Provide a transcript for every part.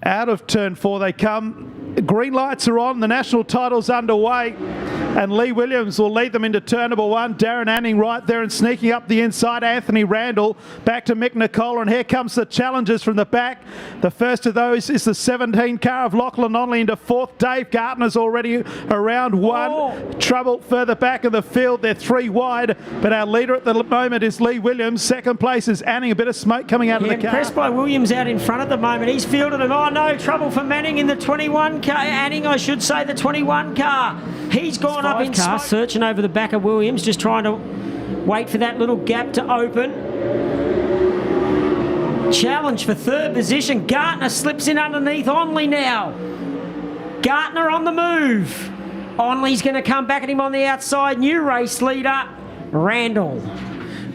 Out of turn 4 they come. Green lights are on. The national title's underway. And Lee Williams will lead them into turn number 1. Darren Anning right there and sneaking up the inside. Anthony Randall back to Mick Nicola. And here comes the challengers from the back. The first of those is the 17 car of Lachlan Onley into 4th. Dave Gartner's already around 1. Trouble further back in the field. They're 3 wide. But our leader at the moment is Lee Williams. Second place is Anning. A bit of smoke coming out of the car. Impressed by Williams out in front at the moment. He's fielded him. Oh no, trouble for Manning in the 21 car. Anning, I should say, the 21 car. He's gone up in smoke. Searching over the back of Williams, just trying to wait for that little gap to open. Challenge for 3rd position. Gartner slips in underneath Onley now. Gartner on the move. Onley's going to come back at him on the outside. New race leader, Randall.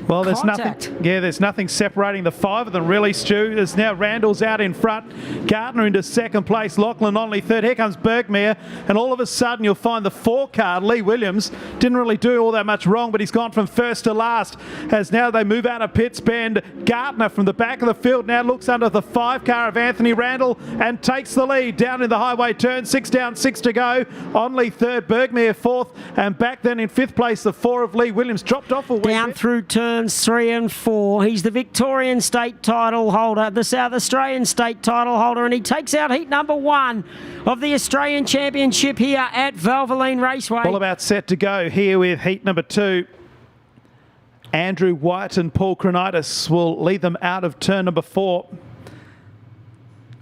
Well, there's nothing separating the 5 of them, really, Stu. There's now Randall's out in front. Gartner into 2nd place. Lachlan Onley 3rd. Here comes Bergmere. And all of a sudden, you'll find the 4 car, Lee Williams, didn't really do all that much wrong, but he's gone from 1st to last. As now they move out of pits bend. Gartner from the back of the field now looks under the 5 car of Anthony Randall and takes the lead down in the highway turn. 6 down, 6 to go. Onley 3rd, Bergmere 4th. And back then in 5th place, the 4 of Lee Williams dropped off a wee down bit. Through turns 3 and 4. He's the Victorian state title holder, the South Australian state title holder, and he takes out heat number 1 of the Australian Championship here at Valvoline Raceway. All about set to go here with heat number 2. Andrew White and Paul Cronitis will lead them out of turn number 4.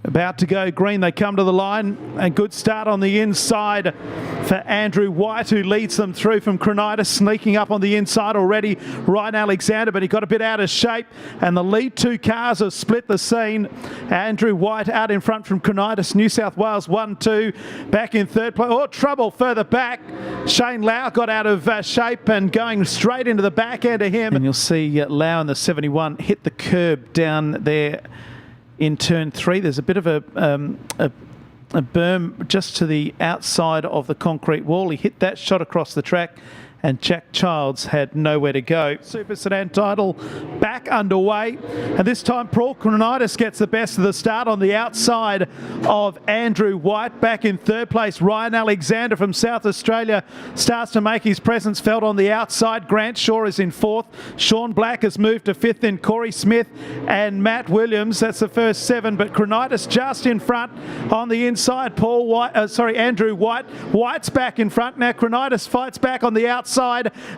About to go green, they come to the line. A good start on the inside for Andrew White, who leads them through from Cronitis, sneaking up on the inside already. Ryan Alexander, but he got a bit out of shape, and the lead 2 cars have split the scene. Andrew White out in front from Cronitis, New South Wales 1-2, back in 3rd place. Oh, trouble further back. Shane Lau got out of shape and going straight into the back end of him. And you'll see Lau in the 71 hit the curb down there in turn 3. There's a bit of a berm just to the outside of the concrete wall. He hit that, shot across the track, and Jack Childs had nowhere to go. Super Sedan title back underway, and this time Paul Cronitis gets the best of the start on the outside of Andrew White. Back in 3rd place, Ryan Alexander from South Australia starts to make his presence felt on the outside. Grant Shaw is in 4th. Sean Black has moved to 5th, then Corey Smith and Matt Williams. That's the first 7, but Cronitis just in front on the inside. Andrew White. White's back in front. Now Cronitis fights back on the outside.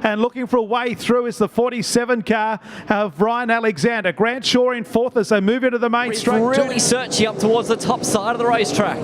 And looking for a way through is the 47 car of Ryan Alexander. Grant Shaw in 4th as they move into the main straight. Really searching up towards the top side of the racetrack.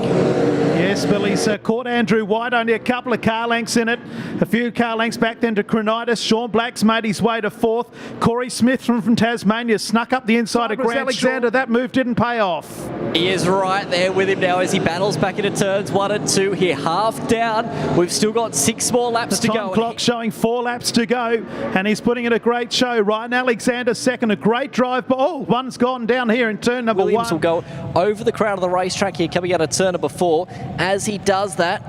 Yes, Billy's caught Andrew White, only a couple of car lengths in it. A few car lengths back then to Cronitis. Sean Black's made his way to 4th. Corey Smith from Tasmania snuck up the inside of Grant Alexander. That move didn't pay off. He is right there with him now as he battles back into turns 1 and 2 here, half down. We've still got 6 more laps to go. The clock showing 4 laps to go, and he's putting in a great show. Ryan Alexander second, a great drive. Oh, one's gone down here in turn number 1. Williams will go over the crowd of the racetrack here, coming out of turn number 4. As he does that,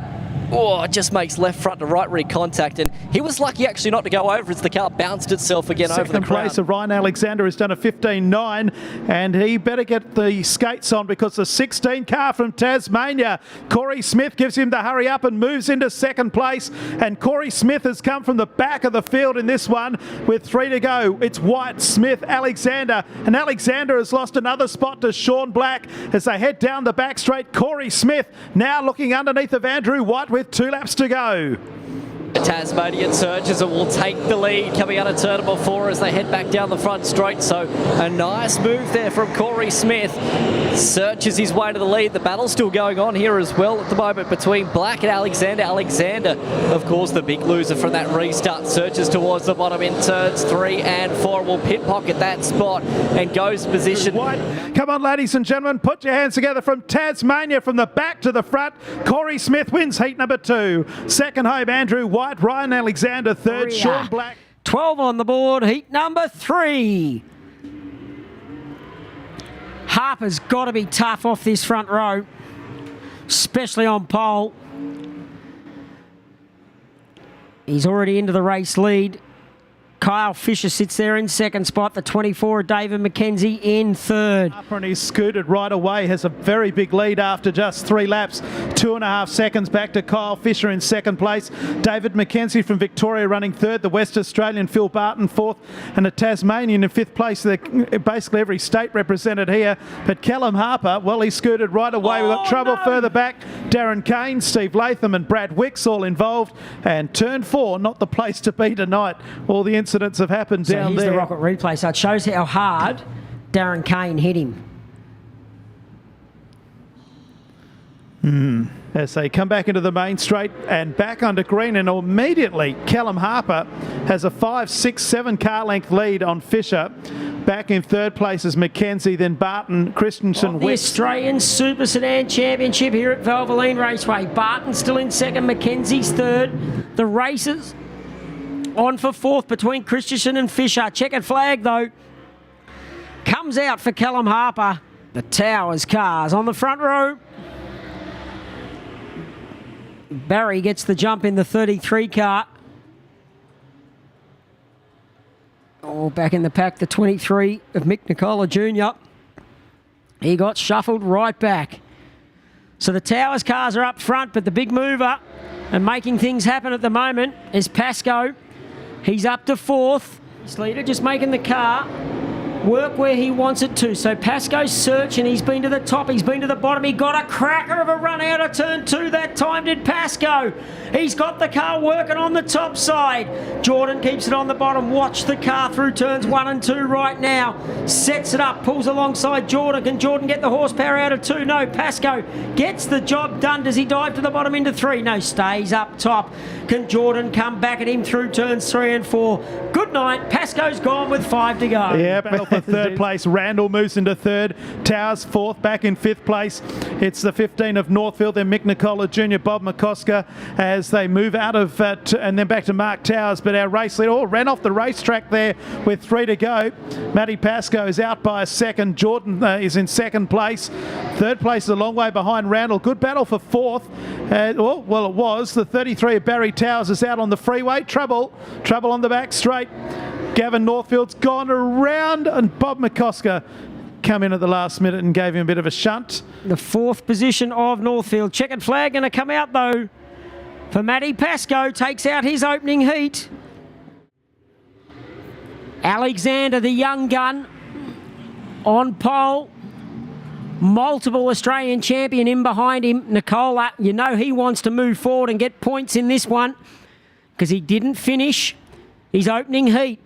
it just makes left front to right rear contact, and he was lucky actually not to go over as the car bounced itself again over the crowd. Second place of Ryan Alexander has done a 15.9, and he better get the skates on because the 16 car from Tasmania, Corey Smith, gives him the hurry up and moves into 2nd place, and Corey Smith has come from the back of the field in this one with 3 to go. It's White, Smith, Alexander, and Alexander has lost another spot to Sean Black as they head down the back straight. Corey Smith now looking underneath of Andrew White with 2 laps to go. The Tasmanian Surgers will take the lead coming out of turn number 4 as they head back down the front straight. So a nice move there from Corey Smith. Searches his way to the lead. The battle's still going on here as well at the moment between Black and Alexander. Alexander, of course, the big loser from that restart. Searches towards the bottom in turns 3 and 4. Will pit pocket that spot and goes position. Come on, ladies and gentlemen, put your hands together from Tasmania from the back to the front. Corey Smith wins heat number 2. Second home, Andrew White. Ryan Alexander 3rd, Sean Black. 12 on the board, heat number 3. Harper's got to be tough off this front row, especially on pole. He's already into the race lead. Kyle Fisher sits there in second spot. The 24 of David McKenzie in third. And he's scooted right away, has a very big lead after just 3 laps. 2.5 seconds back to Kyle Fisher in second place. David McKenzie from Victoria running third. The West Australian Phil Barton fourth, and a Tasmanian in fifth place. They're basically every state represented here. But Callum Harper, well, he scooted right away. We've got trouble further back. Darren Kane, Steve Latham and Brad Wicks all involved. And turn 4, not the place to be tonight. All the incidents have happened down here's there. The rocket replay, so it shows how hard Darren Kane hit him. As they come back into the main straight and back under green, and immediately Callum Harper has a 5, 6, 7 car length lead on Fisher. Back in third place is McKenzie, then Barton, Christensen, The Australian Super Sedan Championship here at Valvoline Raceway. Barton still in second, McKenzie's third. The races on for fourth between Christensen and Fisher. Checkered flag though comes out for Callum Harper. The Towers cars on the front row. Barry gets the jump in the 33 car. Oh, back in the pack, the 23 of Mick Nicola Jr. He got shuffled right back. So the Towers cars are up front, but the big mover and making things happen at the moment is Pascoe. He's up to fourth. His leader just making the car work where he wants it to. So Pascoe's searching. He's been to the top. He's been to the bottom. He got a cracker of a run out of turn 2. That time did Pascoe. He's got the car working on the top side. Jordan keeps it on the bottom. Watch the car through turns 1 and 2 right now. Sets it up. Pulls alongside Jordan. Can Jordan get the horsepower out of 2? No. Pascoe gets the job done. Does he dive to the bottom into 3? No. Stays up top. Can Jordan come back at him through turns 3 and 4? Good night. Pascoe's gone with 5 to go. Yeah, battle for third place. Randall moves into third. Towers fourth, back in fifth place. It's the 15 of Northfield, then Mick Nicola Jr., Bob McCosker, as they move out of and then back to Mark Towers. But our race leader ran off the racetrack there with 3 to go. Matty Pascoe is out by a second. Jordan is in second place. Third place is a long way behind Randall. Good battle for fourth. Well, it was. The 33 of Barry Towers is out on the freeway. Trouble on the back straight. Gavin Northfield's gone around, and Bob McCosker come in at the last minute and gave him a bit of a shunt. The fourth position of Northfield. Checkered flag going to come out though for Matty Pascoe. Takes out his opening heat. Alexander, the young gun, on pole. Multiple Australian champion in behind him. Nicola, you know he wants to move forward and get points in this one because he didn't finish his opening heat.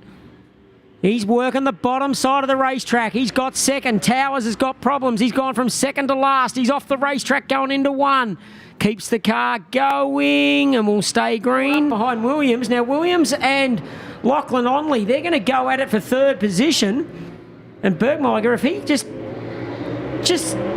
He's working the bottom side of the racetrack. He's got second. Towers has got problems. He's gone from second to last. He's off the racetrack going into 1. Keeps the car going and will stay green. Behind Williams. Now Williams and Lachlan Onley, they're going to go at it for third position. And Bergmeier, if he just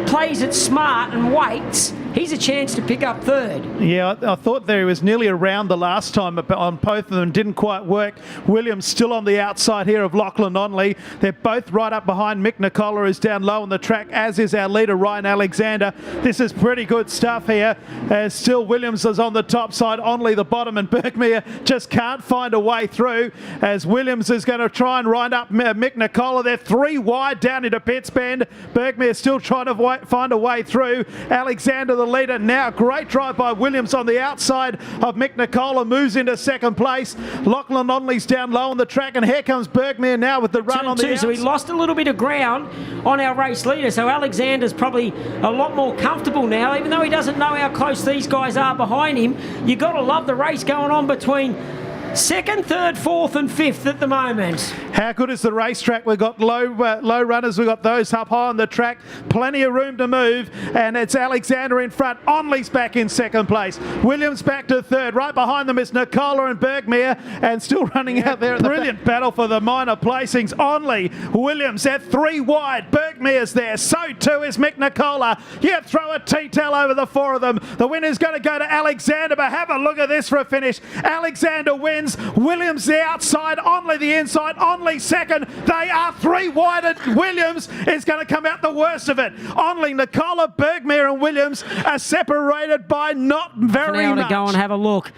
plays it smart and waits, he's a chance to pick up third. Yeah, I thought there he was nearly around the last time, but on both of them didn't quite work. Williams still on the outside here of Lachlan Onley. They're both right up behind Mick Nicola, who's down low on the track, as is our leader, Ryan Alexander. This is pretty good stuff here. Still Williams is on the top side, Onley the bottom, and Bergmeier just can't find a way through, as Williams is going to try and wind up Mick Nicola. They're 3 wide down into pits bend. Bergmeier still trying to find a way through. Alexander the leader now. Great drive by Williams on the outside of Mick Nicola, moves into second place. Lachlan Onley's down low on the track, and here comes Bergmeier now with the run on the outside. So he lost a little bit of ground on our race leader, so Alexander's probably a lot more comfortable now, even though he doesn't know how close these guys are behind him. You got to love the race going on between second, third, fourth and fifth at the moment. How good is the racetrack? We've got low runners. We've got those up high on the track. Plenty of room to move. And it's Alexander in front. Onley's back in second place. Williams back to third. Right behind them is Nicola and Bergmeier. And still running out there. Brilliant battle for the minor placings. Onley, Williams at 3 wide. Bergmeier's there. So too is Mick Nicola. You throw a T-tail over the 4 of them. The winner's going to go to Alexander. But have a look at this for a finish. Alexander wins. Williams the outside, Onley the inside, Onley second. They are 3 wide, and Williams is going to come out the worst of it. Onley, Nicola, Bergmeier and Williams are separated by not very much. To go and have a look.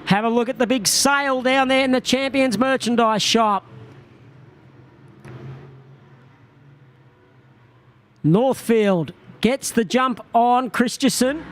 Have a look at the big sale down there in the Champions merchandise shop. Northfield gets the jump on Christensen.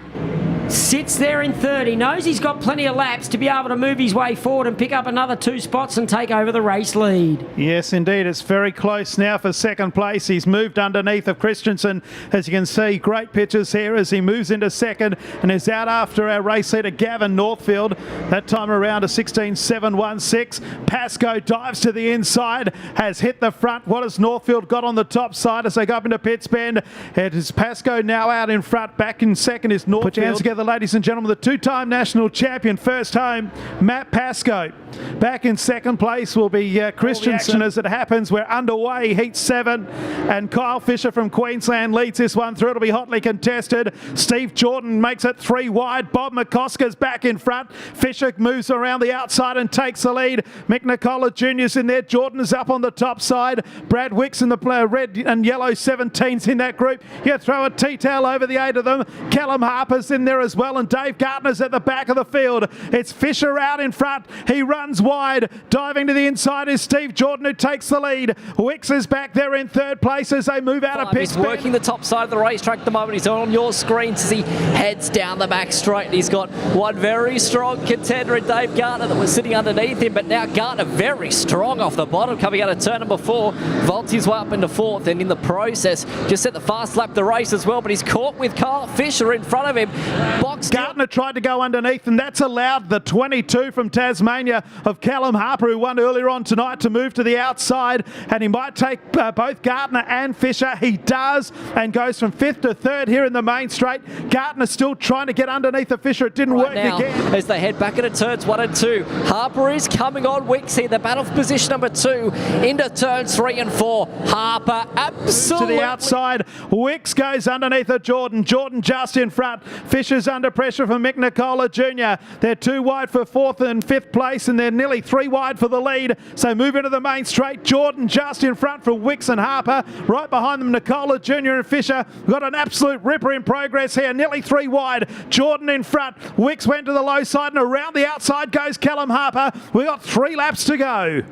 Sits there in third. He knows he's got plenty of laps to be able to move his way forward and pick up another 2 spots and take over the race lead. Yes, indeed. It's very close now for second place. He's moved underneath of Christensen. As you can see, great pictures here as he moves into second and is out after our race leader, Gavin Northfield. That time around a 16.716. Pascoe dives to the inside, has hit the front. What has Northfield got on the top side as they go up into pits bend? It is Pascoe now out in front. Back in second is Northfield. Put your hands together, ladies and gentlemen. The 2-time national champion, first home, Matt Pascoe. Back in second place will be Christensen. As it happens, we're underway, heat 7, and Kyle Fisher from Queensland leads this one through. It'll be hotly contested. Steve Jordan makes it 3 wide. Bob McCosker's back in front. Fisher moves around the outside and takes the lead. Mick Nicola Jr.'s in there. Jordan is up on the top side. Brad Wicks in the red and yellow 17s in that group. You throw a T-tail over the 8 of them. Callum Harper's in there as well, and Dave Gartner's at the back of the field. It's Fisher out in front. He runs wide. Diving to the inside is Steve Jordan, who takes the lead. Wicks is back there in third place as they move out of pits. He's working the top side of the racetrack at the moment. He's on your screens as he heads down the back straight. And he's got one very strong contender in Dave Gartner that was sitting underneath him, but now Gartner very strong off the bottom, coming out of turn number 4. Vaults his way up into 4th, and in the process just set the fast lap the race as well, but he's caught with Kyle Fisher in front of him. Gartner tried to go underneath, and that's allowed the 22 from Tasmania of Callum Harper, who won earlier on tonight, to move to the outside, and he might take both Gartner and Fisher. He does, and goes from 5th to 3rd here in the main straight. Gartner still trying to get underneath the Fisher. It didn't work now, again. As they head back into turns 1 and 2. Harper is coming on Wicks here. The battle for position number 2 into turns 3 and 4. Harper absolutely to the outside. Wicks goes underneath of Jordan. Jordan just in front. Fisher's under pressure from Mick Nicola Jr. They're 2 wide for 4th and 5th place, and they're nearly 3 wide for the lead. So move into the main straight. Jordan just in front for Wicks and Harper. Right behind them, Nicola Jr. and Fisher. We've got an absolute ripper in progress here. Nearly 3 wide. Jordan in front. Wicks went to the low side, and around the outside goes Callum Harper. We've got 3 laps to go.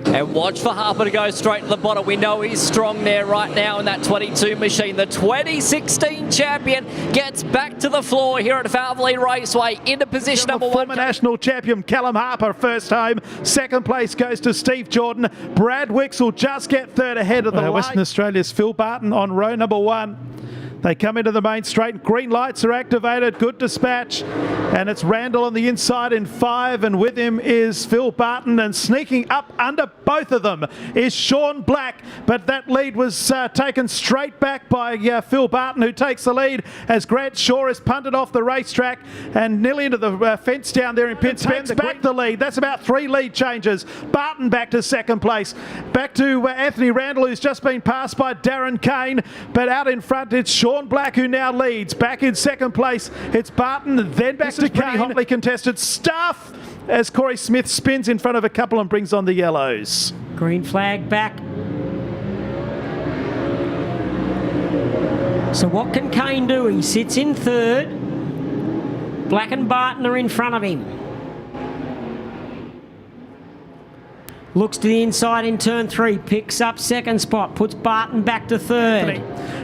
And watch for Harper to go straight to the bottom. We know he's strong there right now in that 22 machine. The 2016 champion gets back to the floor here at Valvoline Raceway into position number 1. Former national champion Callum Harper first home. Second place goes to Steve Jordan. Brad Wicks will just get 3rd ahead of the Western Australia's Phil Barton on row number 1. They come into the main straight. Green lights are activated. Good dispatch. And it's Randall on the inside in 5. And with him is Phil Barton. And sneaking up under both of them is Sean Black. But that lead was taken straight back by Phil Barton, who takes the lead as Grant Shaw is punted off the racetrack and nearly into the fence down there in pits. Takes back the lead. That's about 3 lead changes. Barton back to second place. Back to Anthony Randall, who's just been passed by Darren Kane. But out in front, it's Sean Black, who now leads. Back in second place, it's Barton, then back to Kane. Hotly contested stuff as Corey Smith spins in front of a couple and brings on the yellows. Green flag back. So what can Kane do? He sits in 3rd. Black and Barton are in front of him. Looks to the inside in turn 3, picks up 2nd spot, puts Barton back to 3rd.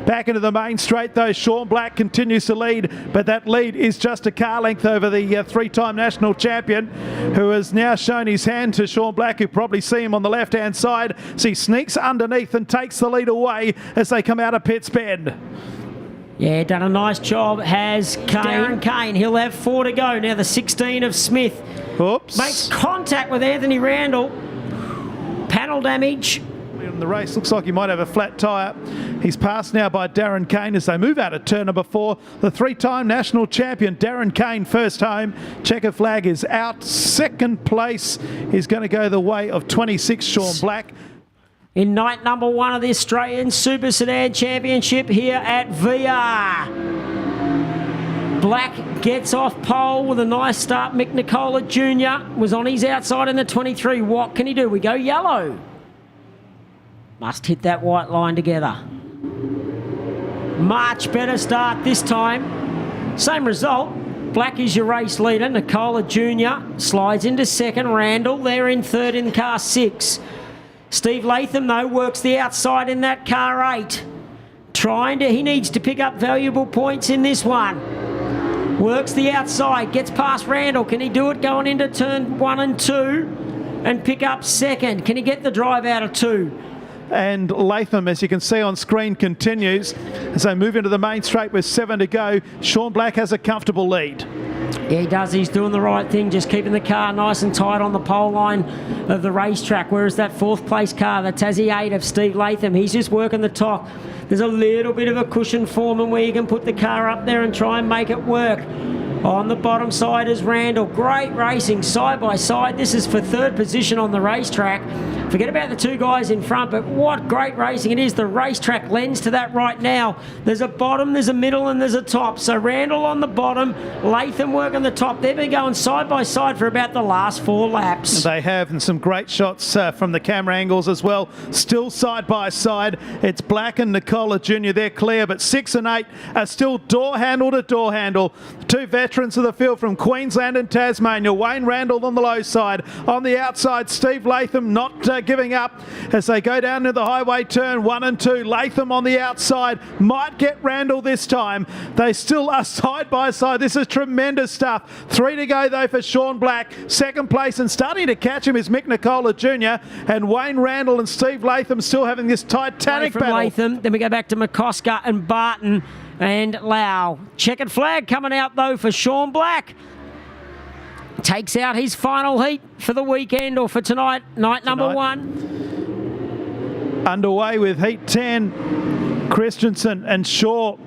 Back into the main straight though, Sean Black continues to lead, but that lead is just a car length over the 3-time national champion, who has now shown his hand to Sean Black, who probably see him on the left-hand side. So he sneaks underneath and takes the lead away as they come out of pits bend. Yeah, done a nice job, has Darren Kane. He'll have 4 to go. Now the 16 of Smith. Oops. Makes contact with Anthony Randall. Panel damage. In the race, looks like he might have a flat tyre. He's passed now by Darren Kane as they move out of turn number 4. The 3-time national champion, Darren Kane, first home. Checker flag is out. Second place is going to go the way of 26, Sean Black. In night number 1 of the Australian Super Sedan Championship here at VR. Black gets off pole with a nice start. Mick Nicola Jr. was on his outside in the 23. What can he do? We go yellow. Must hit that white line together. Much better start this time. Same result. Black is your race leader. Nicola Jr. slides into second. Randall, they're in third in car 6. Steve Latham, though, works the outside in that car 8. He needs to pick up valuable points in this one. Works the outside, gets past Randall. Can he do it going into turn 1 and 2 and pick up second? Can he get the drive out of 2? And Latham, as you can see on screen, continues as they move into the main straight with 7 to go. Sean Black has a comfortable lead. Yeah, he does. He's doing the right thing, just keeping the car nice and tight on the pole line of the racetrack. Whereas that 4th place car, the Tassie 8 of Steve Latham, he's just working the top. There's a little bit of a cushion for him where you can put the car up there and try and make it work. On the bottom side is Randall. Great racing side by side. This is for 3rd position on the racetrack. Forget about the 2 guys in front, but what great racing it is. The racetrack lends to that right now. There's a bottom, there's a middle, and there's a top. So Randall on the bottom, Latham working the top. They've been going side by side for about the last 4 laps. They have, and some great shots from the camera angles as well. Still side by side. It's Black and Nicola Jr. They're clear, but 6 and 8 are still door handle to door handle. 2 veterans of the field from Queensland and Tasmania. Wayne Randall on the low side. On the outside, Steve Latham not giving up as they go down to the highway turn 1 and 2. Latham on the outside might get Randall this time. They still are side by side. This is tremendous stuff. 3 to go though for Sean Black. 2nd place, and starting to catch him is Mick Nicola Jr. and Wayne Randall and Steve Latham still having this titanic battle. Latham. Then we go back to McCosker and Barton and Lau. Checkered flag coming out though for Sean Black. Takes out his final heat for the weekend, or for tonight, night number 1. Underway with heat 10. Christensen and Shaw.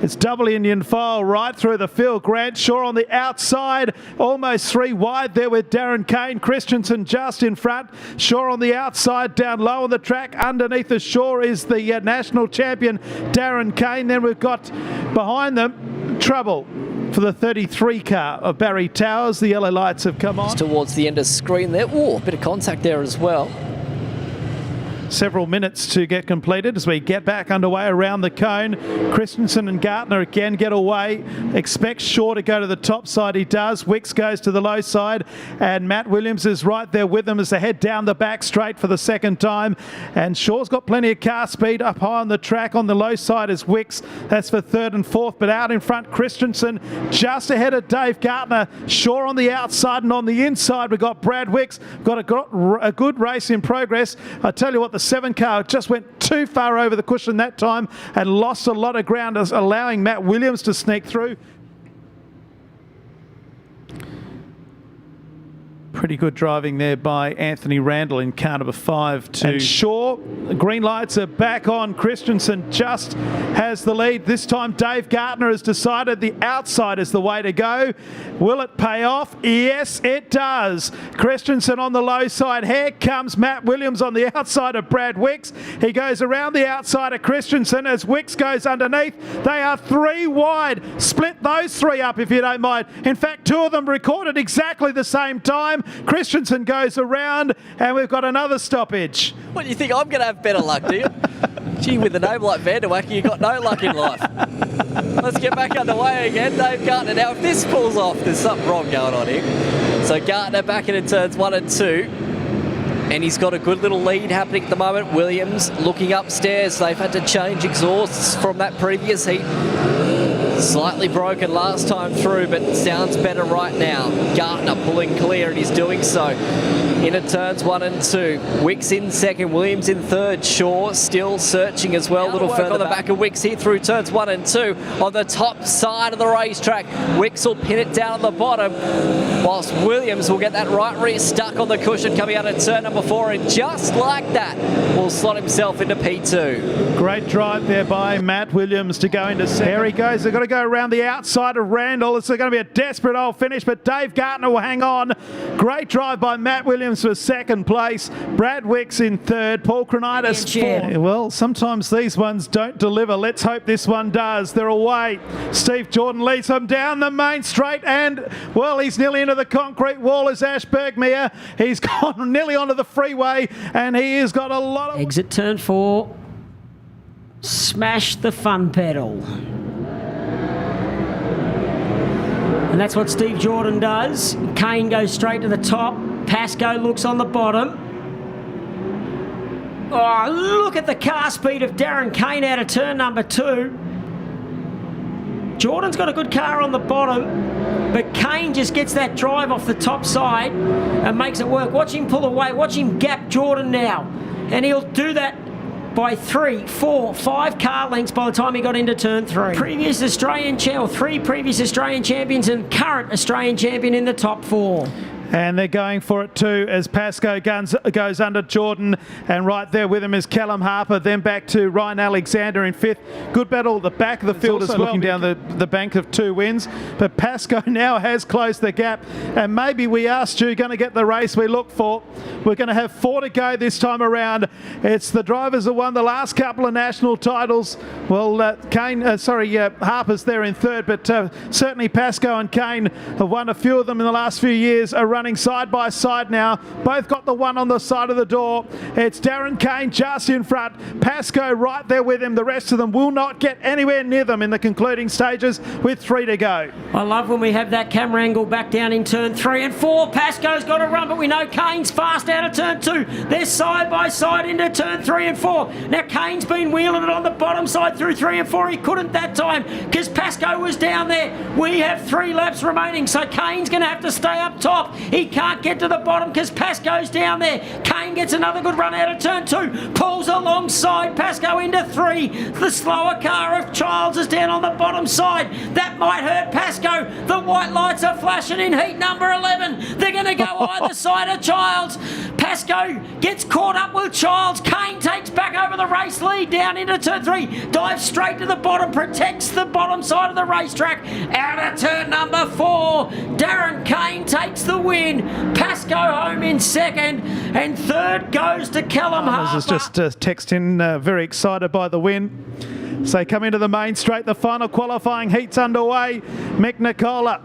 It's double Indian file right through the field. Grant Shaw on the outside, almost 3 wide there with Darren Kane. Christensen just in front. Shaw on the outside, down low on the track. Underneath the Shaw is the national champion, Darren Kane. Then we've got behind them trouble for the 33 car of Barry Towers. The yellow lights have come on. Just towards the end of the screen there. Ooh, a bit of contact there as well. Several minutes to get completed as we get back underway around the cone. Christensen and Gartner again get away. Expects Shaw to go to the top side. He does. Wicks goes to the low side, and Matt Williams is right there with them as they head down the back straight for the 2nd time. And Shaw's got plenty of car speed up high on the track. On the low side is Wicks. That's for 3rd and 4th, but out in front, Christensen just ahead of Dave Gartner. Shaw on the outside, and on the inside we've got Brad Wicks. Got a good race in progress. I tell you what, the 7 car just went too far over the cushion that time and lost a lot of ground, allowing Matt Williams to sneak through. Pretty good driving there by Anthony Randall in car number 5 to Shaw. The green lights are back on. Christensen just has the lead. This time Dave Gartner has decided the outside is the way to go. Will it pay off? Yes, it does. Christensen on the low side. Here comes Matt Williams on the outside of Brad Wicks. He goes around the outside of Christensen as Wicks goes underneath. They are 3 wide. Split those 3 up if you don't mind. In fact, 2 of them recorded exactly the same time. Christensen goes around, and we've got another stoppage. What, do you think I'm going to have better luck, do you? Gee, with a name like Vanderwacker, you've got no luck in life. Let's get back underway again. Dave Gartner. Now, if this pulls off, there's something wrong going on here. So Gartner back into turns 1 and 2. And he's got a good little lead happening at the moment. Williams looking upstairs. They've had to change exhausts from that previous heat. Slightly broken last time through, but sounds better right now. Gartner pulling clear, and he's doing so. Into turns 1 and 2. Wicks in 2nd, Williams in 3rd. Shaw still searching as well. A little further on the back of Wicks here through turns 1 and 2. On the top side of the racetrack, Wicks will pin it down at the bottom, whilst Williams will get that right rear stuck on the cushion coming out of turn number 4, and just like that, will slot himself into P2. Great drive there by Matt Williams to go into 2nd. There he goes. They've got to go around the outside of Randall. It's going to be a desperate old finish, but Dave Gartner will hang on. Great drive by Matt Williams for 2nd place. Brad Wicks in 3rd. Paul Cronitis 4th. Well, sometimes these ones don't deliver. Let's hope this one does. They're away. Steve Jordan leads them down the main straight, and, well, he's nearly into the concrete wall as Ash Bergmere. He's gone nearly onto the freeway, and he has got a lot of... Exit turn 4. Smash the fun pedal. And And that's what Steve Jordan does. Kane goes straight to the top. Pascoe looks on the bottom. Oh, look at the car speed of Darren Kane out of turn number 2. Jordan's got a good car on the bottom, but Kane just gets that drive off the top side and makes it work. Watch him pull away. Watch him gap Jordan now. And he'll do that by 3, 4, 5 car lengths by the time he got into turn 3. Previous Australian champion, 3 previous Australian champions and current Australian champion in the top 4. And they're going for it too as Pascoe goes under Jordan, and right there with him is Callum Harper, then back to Ryan Alexander in 5th. Good battle at the back of the field is looking down the bank of 2 wins, but Pascoe now has closed the gap, and maybe we are, Stu, going to get the race we look for. We're going to have 4 to go this time around. It's the drivers that won the last couple of national titles. Well, Harper's there in 3rd, but certainly Pascoe and Kane have won a few of them in the last few years, are running side by side now. Both got the one on the side of the door. It's Darren Kane just in front. Pascoe right there with him. The rest of them will not get anywhere near them in the concluding stages with 3 to go. I love when we have that camera angle back down in turn 3 and 4. Pascoe's got to run, but we know Kane's fast out of turn 2. They're side by side into turn 3 and 4. Now Kane's been wheeling it on the bottom side through 3 and 4. He couldn't that time because Pascoe was down there. We have 3 laps remaining, so Kane's going to have to stay up top. He can't get to the bottom because Pascoe's down there. Kane gets another good run out of turn 2. Pulls alongside Pascoe into 3. The slower car of Childs is down on the bottom side. That might hurt Pascoe. The white lights are flashing in heat number 11. They're going to go either side of Childs. Pascoe gets caught up with Childs. Kane takes back over the race lead down into turn 3. Dives straight to the bottom. Protects the bottom side of the racetrack. Out of turn number 4. Darren Kane takes the win. Pascoe home in 2nd, and 3rd goes to Callum Harper. This is just text in, very excited by the win. So come into the main straight. The final qualifying heat's underway. Mick Nicola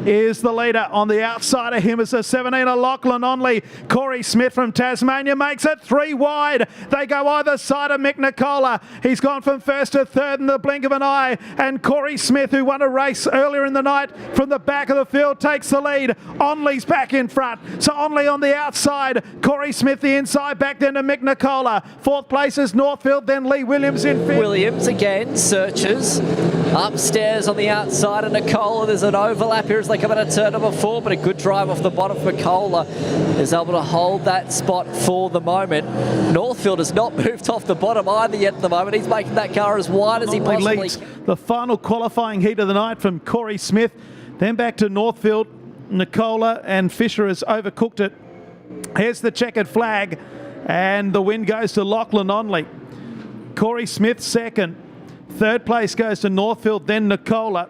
is the leader. On the outside of him is a 17er Lachlan Onley. Corey Smith from Tasmania makes it 3 wide. They go either side of Mick Nicola. He's gone from 1st to 3rd in the blink of an eye. And Corey Smith, who won a race earlier in the night from the back of the field, takes the lead. Onley's back in front. So Onley on the outside. Corey Smith the inside, back then to Mick Nicola. 4th place is Northfield, then Lee Williams in 5th. Williams again searches upstairs on the outside of Nicola. There's an overlap here as they come out of turn number 4, but a good drive off the bottom for Nicola is able to hold that spot for the moment. Northfield has not moved off the bottom either yet at the moment. He's making that car as wide as he possibly leads the final qualifying heat of the night from Corey Smith, then back to Northfield. Nicola and Fisher has overcooked it. Here's the checkered flag, and the win goes to Lachlan Onley. Corey Smith 2nd. 3rd place goes to Northfield, then Nicola.